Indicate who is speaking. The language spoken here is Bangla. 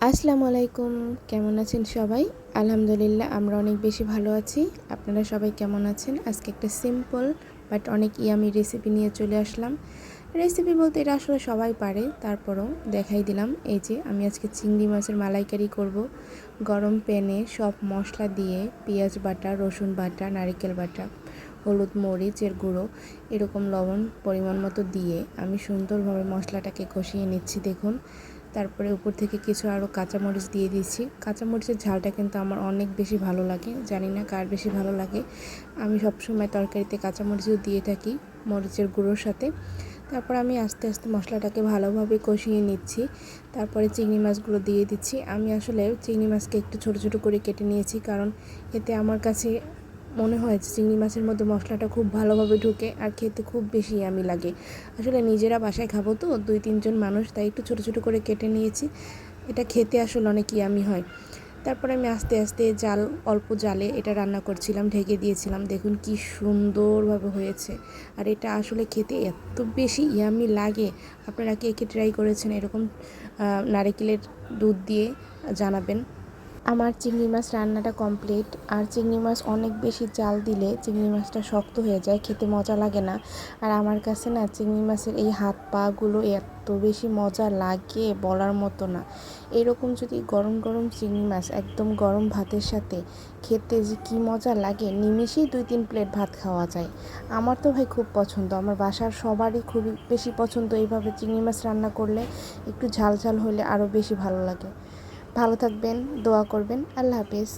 Speaker 1: আসসালামু আলাইকুম। কেমন আছেন সবাই? আলহামদুলিল্লাহ আমরা অনেক বেশি ভালো আছি। আপনারা সবাই কেমন আছেন? আজকে একটা সিম্পল বাট অনেক ইয়ামি রেসিপি নিয়ে চলে আসলাম। রেসিপি বলতে এটা আসলে সবাই পারে, তারপরও দেখাই দিলাম। এই যে আমি আজকে চিংড়ি মাছের মালাইকারি করব। গরম প্যানে সব মশলা দিয়ে পেঁয়াজ বাটা, রসুন বাটা, নারকেল বাটা, হলুদ মরিচের গুঁড়ো, এরকম লবণ পরিমাণ মতো দিয়ে আমি সুন্দরভাবে মশলাটাকে কষিয়ে নিচ্ছি। দেখুন, তারপরে উপর থেকে কিছু আরও কাঁচামরিচ দিয়ে দিচ্ছি। কাঁচামরিচের ঝালটা কিন্তু আমার অনেক বেশি ভালো লাগে, জানি না কার বেশি ভালো লাগে। আমি সবসময় তরকারিতে কাঁচামরিচও দিয়ে থাকি মরিচের গুঁড়োর সাথে। তারপর আমি আস্তে আস্তে মশলাটাকে ভালোভাবে কষিয়ে নিচ্ছি। তারপরে চিংড়ি মাছগুলো দিয়ে দিচ্ছি। আমি আসলে চিংড়ি মাছকে একটু ছোটো ছোটো করে কেটে নিয়েছি, কারণ এতে আমার কাছে মনে হয় যে চিংড়ি মাছের মধ্যে মশলাটা খুব ভালোভাবে ঢুকে আর খেতে খুব বেশি ইয়ামি লাগে। আসলে নিজেরা বাসায় খাবো তো 2-3 জন মানুষ, তাই একটু ছোটো ছোটো করে কেটে নিয়েছি। এটা খেতে আসলে অনেক ইয়ামি হয়। তারপরে আমি আস্তে আস্তে অল্প জালে এটা রান্না করছিলাম, ঢেকে দিয়েছিলাম। দেখুন কি সুন্দরভাবে হয়েছে। আর এটা আসলে খেতে এত বেশি ইয়ামি লাগে। আপনারা কে কে ট্রাই করেছেন এরকম নারকেলের দুধ দিয়ে জানাবেন। আমার চিংড়ি মাছ রান্নাটা কমপ্লিট। আর চিংড়ি মাছ অনেক বেশি জাল দিলে চিংড়ি মাছটা শক্ত হয়ে যায়, খেতে মজা লাগে না। আর আমার কাছে না চিংড়ি মাছের এই হাত পাগুলো এত বেশি মজা লাগে বলার মতো না। এরকম যদি গরম গরম চিংড়ি মাছ একদম গরম ভাতের সাথে খেতে যে কী মজা লাগে, নিমেষেই 2-3 প্লেট ভাত খাওয়া যায়। আমার তো ভাই খুব পছন্দ, আমার বাসার সবারই খুবই বেশি পছন্দ। এইভাবে চিংড়ি মাছ রান্না করলে একটু ঝাল ঝাল হলে আরও বেশি ভালো লাগে। ভালো থাকবেন, দোয়া করবেন। আল্লাহ হাফেজ।